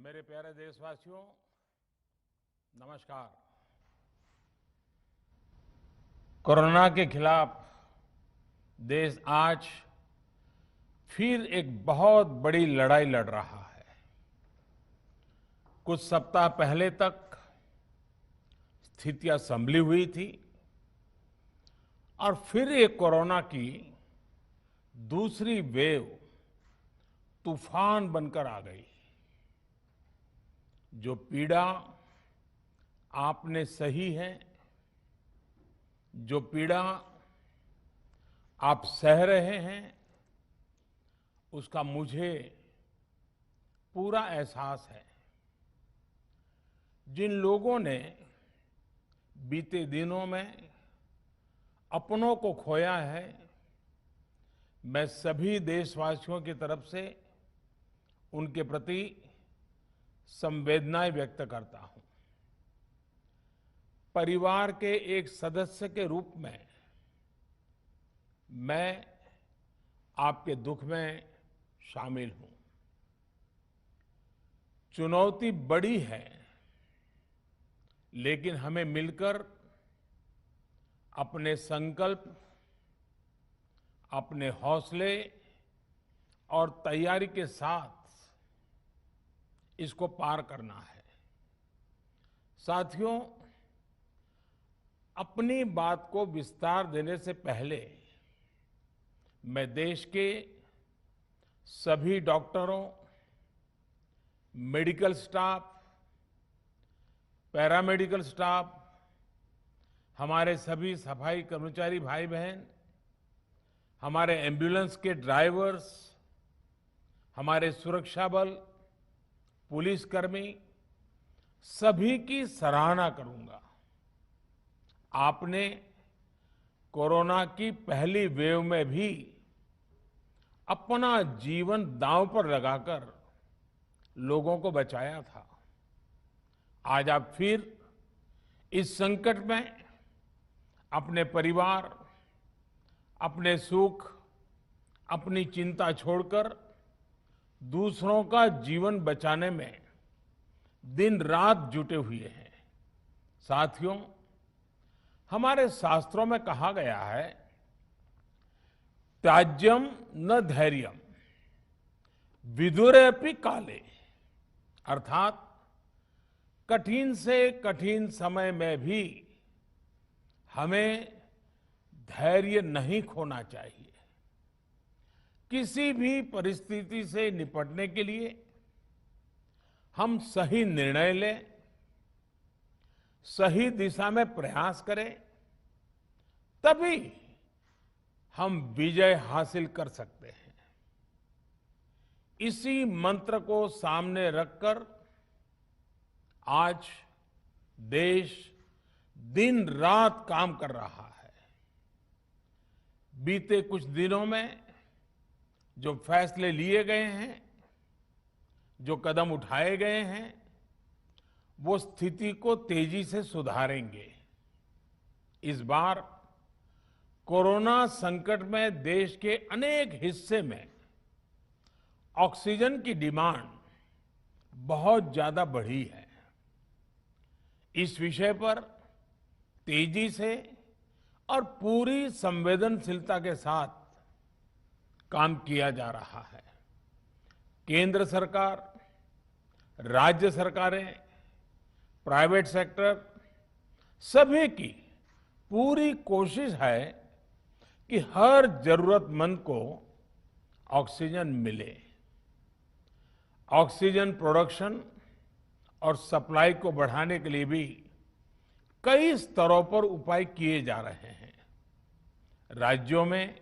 मेरे प्यारे देशवासियों, नमस्कार। कोरोना के खिलाफ देश आज फिर एक बहुत बड़ी लड़ाई लड़ रहा है। कुछ सप्ताह पहले तक स्थितियां संभली हुई थी और फिर एक कोरोना की दूसरी वेव तूफान बनकर आ गई। जो पीड़ा आपने सही है, जो पीड़ा आप सह रहे हैं, उसका मुझे पूरा एहसास है। जिन लोगों ने बीते दिनों में अपनों को खोया है, मैं सभी देशवासियों की तरफ से उनके प्रति संवेदनाएं व्यक्त करता हूं। परिवार के एक सदस्य के रूप में मैं आपके दुख में शामिल हूं। चुनौती बड़ी है, लेकिन हमें मिलकर अपने संकल्प, अपने हौसले और तैयारी के साथ इसको पार करना है। साथियों, अपनी बात को विस्तार देने से पहले मैं देश के सभी डॉक्टरों, मेडिकल स्टाफ, पैरामेडिकल स्टाफ, हमारे सभी सफाई कर्मचारी भाई बहन, हमारे एम्बुलेंस के ड्राइवर्स, हमारे सुरक्षा बल, पुलिसकर्मी, सभी की सराहना करूंगा। आपने कोरोना की पहली वेव में भी अपना जीवन दांव पर लगाकर लोगों को बचाया था। आज आप फिर इस संकट में अपने परिवार, अपने सुख, अपनी चिंता छोड़कर दूसरों का जीवन बचाने में दिन रात जुटे हुए हैं। साथियों, हमारे शास्त्रों में कहा गया है, त्याज्यम न धैर्यम विदुरेऽपि काले, अर्थात कठिन से कठिन समय में भी हमें धैर्य नहीं खोना चाहिए। किसी भी परिस्थिति से निपटने के लिए हम सही निर्णय लें, सही दिशा में प्रयास करें, तभी हम विजय हासिल कर सकते हैं। इसी मंत्र को सामने रखकर आज देश दिन रात काम कर रहा है। बीते कुछ दिनों में जो फैसले लिए गए हैं, जो कदम उठाए गए हैं, वो स्थिति को तेजी से सुधारेंगे। इस बार कोरोना संकट में देश के अनेक हिस्से में ऑक्सीजन की डिमांड बहुत ज्यादा बढ़ी है। इस विषय पर तेजी से और पूरी संवेदनशीलता के साथ काम किया जा रहा है। केंद्र सरकार, राज्य सरकारें, प्राइवेट सेक्टर, सभी की पूरी कोशिश है कि हर जरूरतमंद को ऑक्सीजन मिले। ऑक्सीजन प्रोडक्शन और सप्लाई को बढ़ाने के लिए भी कई स्तरों पर उपाय किए जा रहे हैं। राज्यों में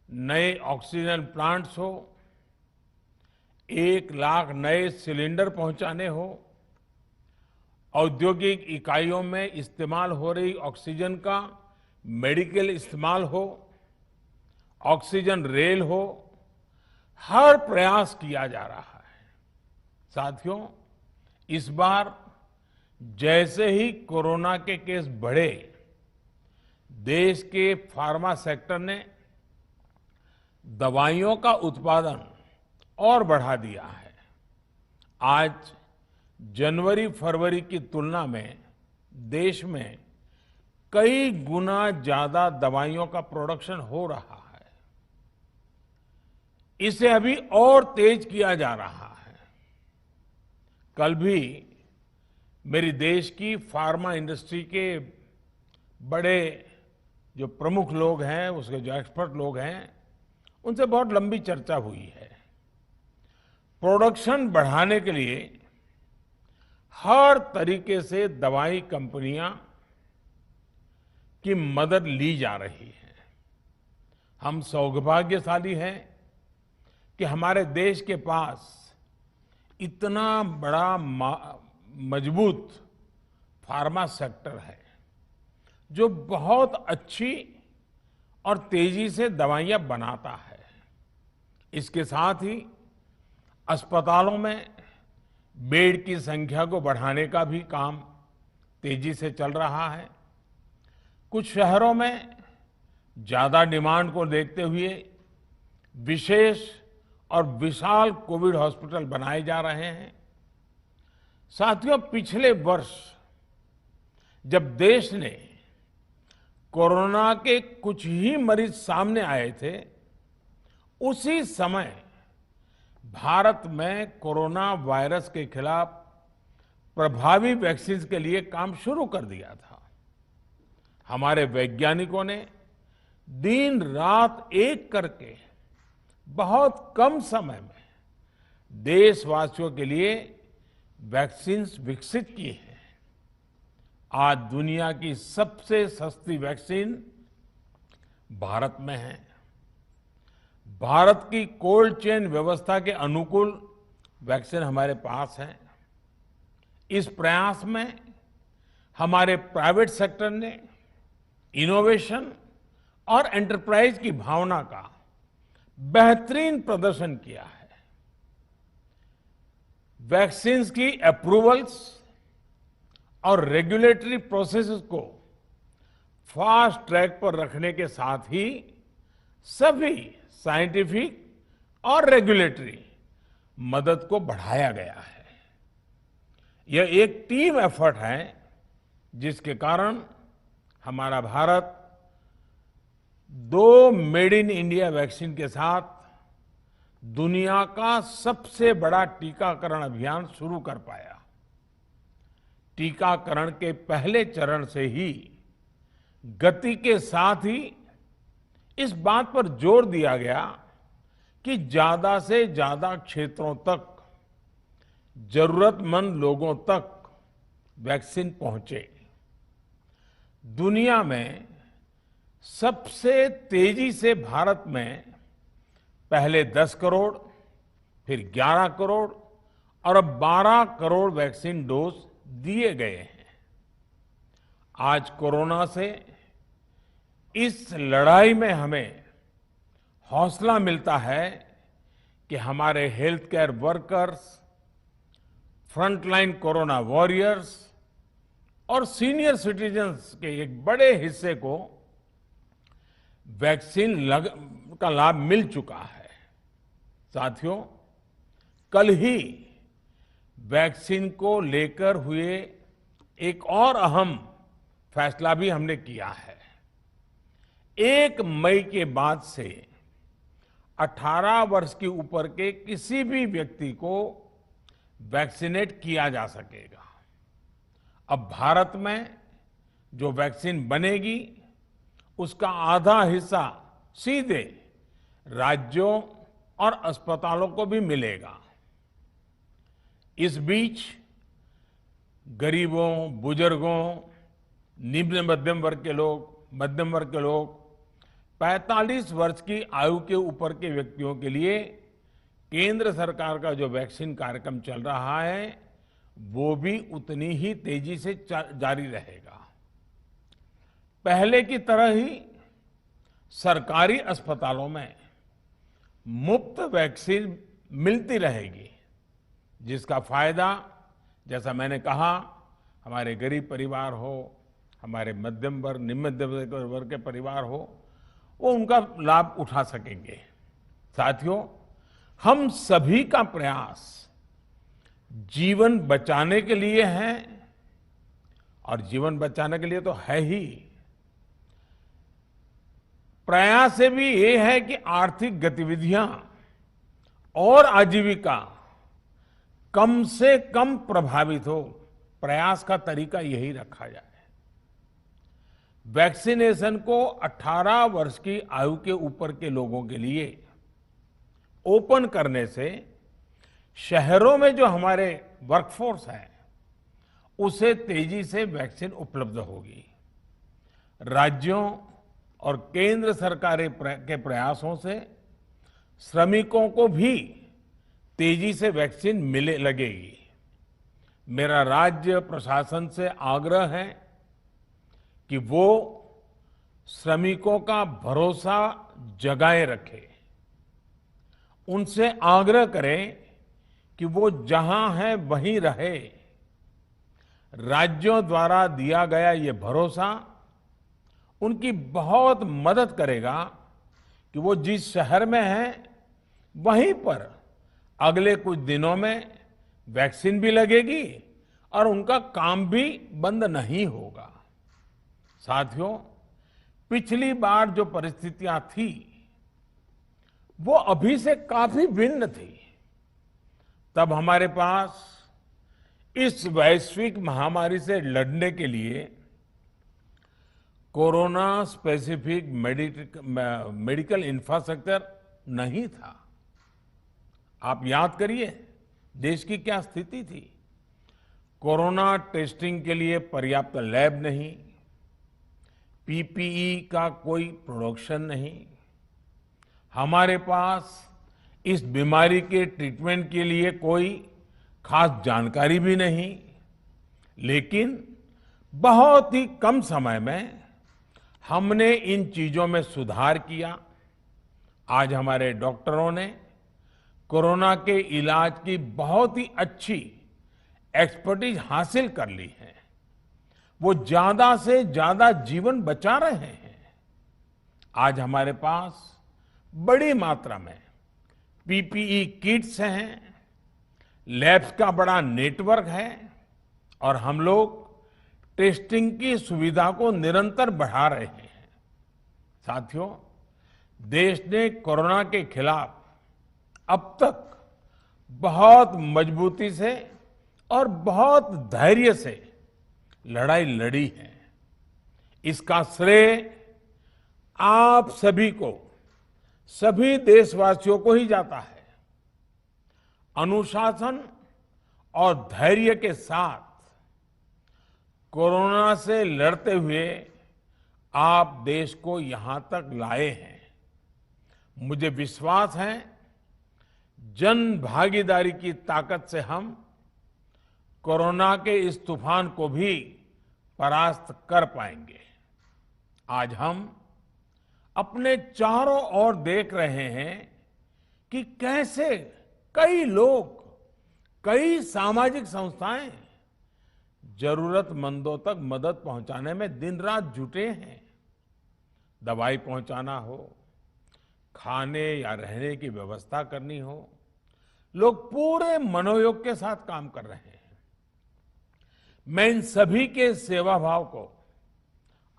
नए ऑक्सीजन प्लांट्स हो, 1 लाख नए सिलेंडर पहुंचाने हो, औद्योगिक इकाइयों में इस्तेमाल हो रही ऑक्सीजन का मेडिकल इस्तेमाल हो, ऑक्सीजन रेल हो, हर प्रयास किया जा रहा है। साथियों, इस बार जैसे ही कोरोना के केस बढ़े, देश के फार्मा सेक्टर ने दवाइयों का उत्पादन और बढ़ा दिया है। आज जनवरी फरवरी की तुलना में देश में कई गुना ज्यादा दवाइयों का प्रोडक्शन हो रहा है। इसे अभी और तेज किया जा रहा है। कल भी मेरी देश की फार्मा इंडस्ट्री के बड़े जो प्रमुख लोग हैं, उसके जो एक्सपर्ट लोग हैं, उनसे बहुत लंबी चर्चा हुई है। प्रोडक्शन बढ़ाने के लिए हर तरीके से दवाई कंपनियां की मदद ली जा रही है। हम सौभाग्यशाली हैं कि हमारे देश के पास इतना बड़ा मजबूत फार्मा सेक्टर है जो बहुत अच्छी और तेजी से दवाइयां बनाता है। इसके साथ ही अस्पतालों में बेड की संख्या को बढ़ाने का भी काम तेजी से चल रहा है। कुछ शहरों में ज्यादा डिमांड को देखते हुए विशेष और विशाल कोविड हॉस्पिटल बनाए जा रहे हैं। साथियों, पिछले वर्ष जब देश ने कोरोना के कुछ ही मरीज सामने आए थे, उसी समय भारत में कोरोना वायरस के खिलाफ प्रभावी वैक्सीन के लिए काम शुरू कर दिया था। हमारे वैज्ञानिकों ने दिन रात एक करके बहुत कम समय में देशवासियों के लिए वैक्सीन विकसित की है। आज दुनिया की सबसे सस्ती वैक्सीन भारत में है। भारत की कोल्ड चेन व्यवस्था के अनुकूल वैक्सीन हमारे पास है। इस प्रयास में हमारे प्राइवेट सेक्टर ने इनोवेशन और एंटरप्राइज की भावना का बेहतरीन प्रदर्शन किया है। वैक्सीन्स की अप्रूवल्स और रेगुलेटरी प्रोसेसेस को फास्ट ट्रैक पर रखने के साथ ही सभी साइंटिफिक और रेगुलेटरी मदद को बढ़ाया गया है। यह एक टीम एफर्ट है जिसके कारण हमारा Bharat 2 made in India vaccine के साथ दुनिया का सबसे बड़ा टीकाकरण अभियान शुरू कर पाया। टीकाकरण के पहले चरण से ही गति के साथ ही इस बात पर जोर दिया गया कि ज्यादा से ज्यादा क्षेत्रों तक, जरूरतमंद लोगों तक वैक्सीन पहुंचे। दुनिया में सबसे तेजी से भारत में पहले 10 करोड़, फिर 11 करोड़ और अब 12 करोड़ वैक्सीन डोज दिए गए हैं। आज कोरोना से इस लड़ाई में हमें हौसला मिलता है कि हमारे health care workers, frontline corona warriors और सीनियर सिटीजन्स के एक बड़े हिस्से को वैक्सीन का लाभ मिल चुका है। साथियों, कल ही वैक्सीन को लेकर हुए एक और अहम फैसला भी हमने किया है। 1 मई के बाद से 18 वर्ष के ऊपर के किसी भी व्यक्ति को वैक्सीनेट किया जा सकेगा। अब भारत में जो वैक्सीन बनेगी उसका आधा हिस्सा सीधे राज्यों और अस्पतालों को भी मिलेगा। इस बीच गरीबों, बुजुर्गों, निम्न मध्यम वर्ग के लोग, 45 वर्ष की आयु के ऊपर के व्यक्तियों के लिए केंद्र सरकार का जो वैक्सीन कार्यक्रम चल रहा है वो भी उतनी ही तेजी से जारी रहेगा। पहले की तरह ही सरकारी अस्पतालों में मुफ्त वैक्सीन मिलती रहेगी, जिसका फायदा, जैसा मैंने कहा, हमारे गरीब परिवार हो, हमारे मध्यम वर्ग, निम्न मध्यम वर्ग के परिवार हो, वो उनका लाभ उठा सकेंगे। साथियों, हम सभी का प्रयास जीवन बचाने के लिए है, और जीवन बचाने के लिए तो है ही, प्रयास से भी ये है कि आर्थिक गतिविधियां और आजीविका कम से कम प्रभावित हो। प्रयास का तरीका यही रखा जाए। वैक्सीनेशन को 18 वर्ष की आयु के ऊपर के लोगों के लिए ओपन करने से शहरों में जो हमारे वर्कफोर्स है उसे तेजी से वैक्सीन उपलब्ध होगी। राज्यों और केंद्र सरकार के प्रयासों से श्रमिकों को भी तेजी से वैक्सीन मिले लगेगी। मेरा राज्य प्रशासन से आग्रह है कि वो श्रमिकों का भरोसा जगाए रखे। उनसे आग्रह करें कि वो जहां है वहीं रहे। राज्यों द्वारा दिया गया ये भरोसा उनकी बहुत मदद करेगा कि वो जिस शहर में हैं वहीं पर अगले कुछ दिनों में वैक्सीन भी लगेगी और उनका काम भी बंद नहीं होगा। साथियों, पिछली बार जो परिस्थितियां थी वो अभी से काफी भिन्न थी। तब हमारे पास इस वैश्विक महामारी से लड़ने के लिए कोरोना स्पेसिफिक मेडिकल इंफ्रास्ट्रक्चर नहीं था। आप याद करिए देश की क्या स्थिति थी। कोरोना टेस्टिंग के लिए पर्याप्त लैब नहीं, पीपीई का कोई प्रोडक्शन नहीं, हमारे पास इस बीमारी के ट्रीटमेंट के लिए कोई खास जानकारी भी नहीं। लेकिन बहुत ही कम समय में हमने इन चीजों में सुधार किया। आज हमारे डॉक्टरों ने कोरोना के इलाज की बहुत ही अच्छी एक्सपर्टीज हासिल कर ली है। वो ज्यादा से ज्यादा जीवन बचा रहे हैं। आज हमारे पास बड़ी मात्रा में पीपीई किट्स हैं, लैब्स का बड़ा नेटवर्क है और हम लोग टेस्टिंग की सुविधा को निरंतर बढ़ा रहे हैं। साथियों, देश ने कोरोना के खिलाफ अब तक बहुत मजबूती से और बहुत धैर्य से लड़ाई लड़ी है। इसका श्रेय आप सभी को, सभी देशवासियों को ही जाता है। अनुशासन और धैर्य के साथ कोरोना से लड़ते हुए आप देश को यहां तक लाए हैं। मुझे विश्वास है जन भागीदारी की ताकत से हम कोरोना के इस तूफान को भी परास्त कर पाएंगे। आज हम अपने चारों ओर देख रहे हैं कि कैसे कई लोग, कई सामाजिक संस्थाएं जरूरतमंदों तक मदद पहुंचाने में दिन रात जुटे हैं। दवाई पहुंचाना हो, खाने या रहने की व्यवस्था करनी हो, लोग पूरे मनोयोग के साथ काम कर रहे हैं। मैं इन सभी के सेवा भाव को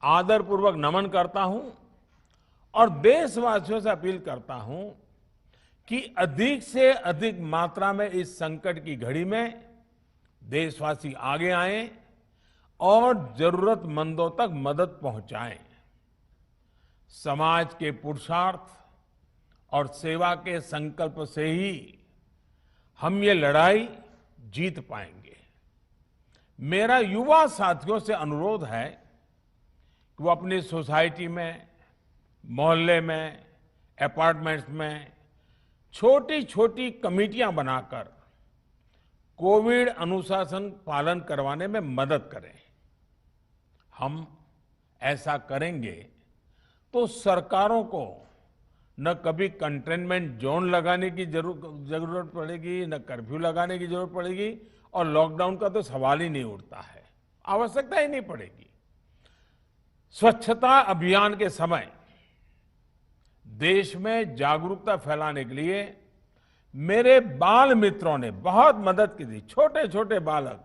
आदरपूर्वक नमन करता हूं और देशवासियों से अपील करता हूं कि अधिक से अधिक मात्रा में इस संकट की घड़ी में देशवासी आगे आएं और जरूरतमंदों तक मदद पहुंचाएं। समाज के पुरुषार्थ और सेवा के संकल्प से ही हम ये लड़ाई जीत पाएंगे। मेरा युवा साथियों से अनुरोध है कि वो अपनी सोसाइटी में, मोहल्ले में, अपार्टमेंट्स में छोटी छोटी कमेटियां बनाकर कोविड अनुशासन पालन करवाने में मदद करें। हम ऐसा करेंगे तो सरकारों को न कभी कंटेनमेंट जोन लगाने की जरूरत पड़ेगी, न कर्फ्यू लगाने की जरूरत पड़ेगी और लॉकडाउन का तो सवाल ही नहीं उठता है, आवश्यकता ही नहीं पड़ेगी। स्वच्छता अभियान के समय देश में जागरूकता फैलाने के लिए मेरे बाल मित्रों ने बहुत मदद की थी। छोटे छोटे बालक,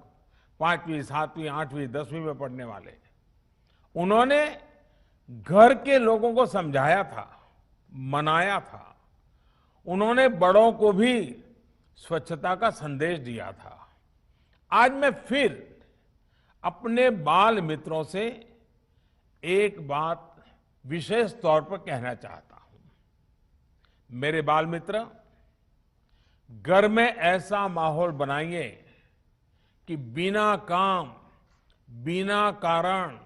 5वीं, 7वीं, 8वीं, 10वीं में पढ़ने वाले, उन्होंने घर के लोगों को समझाया था, मनाया था। उन्होंने बड़ों को भी स्वच्छता का संदेश दिया था। आज मैं फिर अपने बाल मित्रों से एक बात विशेष तौर पर कहना चाहता हूं। मेरे बाल मित्र, घर में ऐसा माहौल बनाइए कि बिना काम, बिना कारण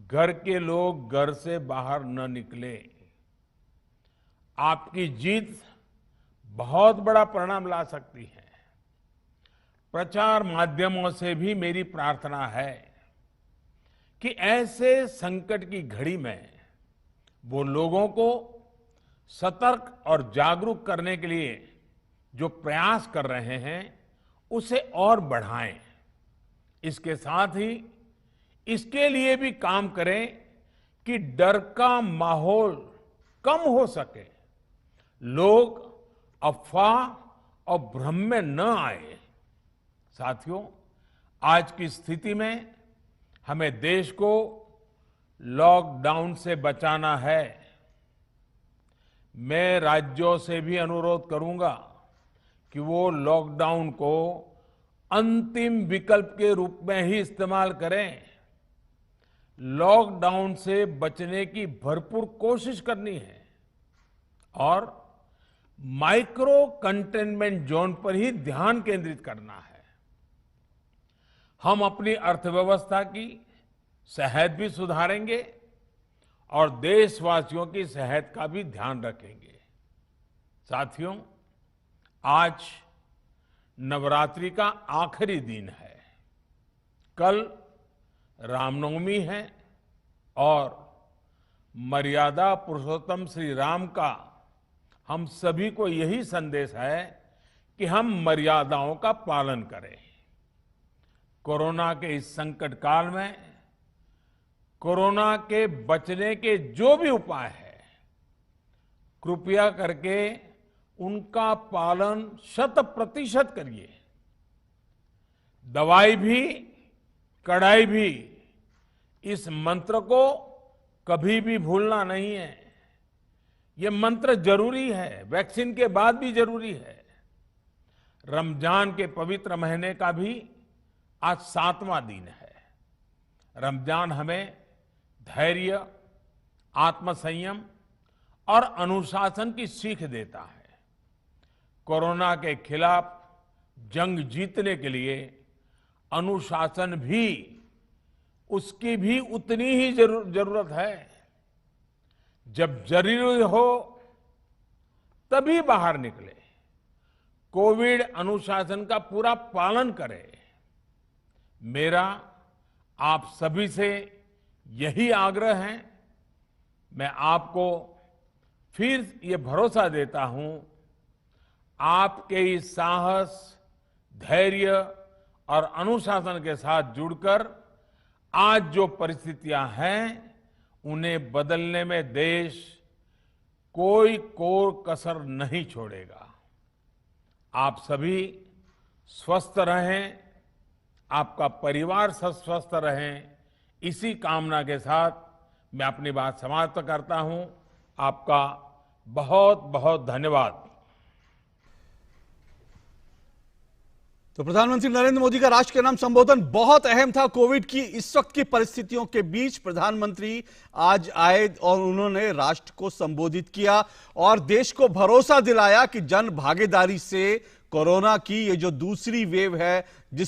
घर के लोग घर से बाहर न निकले। आपकी जीत बहुत बड़ा परिणाम ला सकती है। प्रचार माध्यमों से भी मेरी प्रार्थना है कि ऐसे संकट की घड़ी में वो लोगों को सतर्क और जागरूक करने के लिए जो प्रयास कर रहे हैं उसे और बढ़ाएं। इसके साथ ही इसके लिए भी काम करें कि डर का माहौल कम हो सके, लोग अफवाह और भ्रम में न आए। साथियों, आज की स्थिति में हमें देश को लॉकडाउन से बचाना है। मैं राज्यों से भी अनुरोध करूंगा कि वो लॉकडाउन को अंतिम विकल्प के रूप में ही इस्तेमाल करें। लॉकडाउन से बचने की भरपूर कोशिश करनी है और माइक्रो कंटेनमेंट जोन पर ही ध्यान केंद्रित करना है। हम अपनी अर्थव्यवस्था की सेहत भी सुधारेंगे और देशवासियों की सेहत का भी ध्यान रखेंगे। साथियों, आज नवरात्रि का आखिरी दिन है। कल रामनवमी है और मर्यादा पुरुषोत्तम श्री राम का हम सभी को यही संदेश है कि हम मर्यादाओं का पालन करें। कोरोना के इस संकट काल में कोरोना के बचने के जो भी उपाय है, कृपया करके उनका पालन 100% करिए। दवाई भी, कड़ाई भी, इस मंत्र को कभी भी भूलना नहीं है। ये मंत्र जरूरी है, वैक्सीन के बाद भी जरूरी है। रमजान के पवित्र महीने का भी आज 7वां दिन है। रमजान हमें धैर्य, आत्मसंयम और अनुशासन की सीख देता है। कोरोना के खिलाफ जंग जीतने के लिए अनुशासन भी, उसकी भी उतनी ही जरूरत है। जब जरूरी हो तभी बाहर निकले। कोविड अनुशासन का पूरा पालन करें। मेरा आप सभी से यही आग्रह है। मैं आपको फिर ये भरोसा देता हूं, आपके इस साहस, धैर्य और अनुशासन के साथ जुड़कर आज जो परिस्थितियां हैं उन्हें बदलने में देश कोई कोर कसर नहीं छोड़ेगा। आप सभी स्वस्थ रहें, आपका परिवार स्वस्थ रहे, इसी कामना के साथ मैं अपनी बात समाप्त करता हूं। आपका बहुत बहुत धन्यवाद। तो प्रधानमंत्री नरेंद्र मोदी का राष्ट्र के नाम संबोधन बहुत अहम था। कोविड की इस वक्त की परिस्थितियों के बीच प्रधानमंत्री आज आए और उन्होंने राष्ट्र को संबोधित किया और देश को भरोसा दिलाया कि जन भागीदारी से कोरोना की ये जो दूसरी वेव है, जिस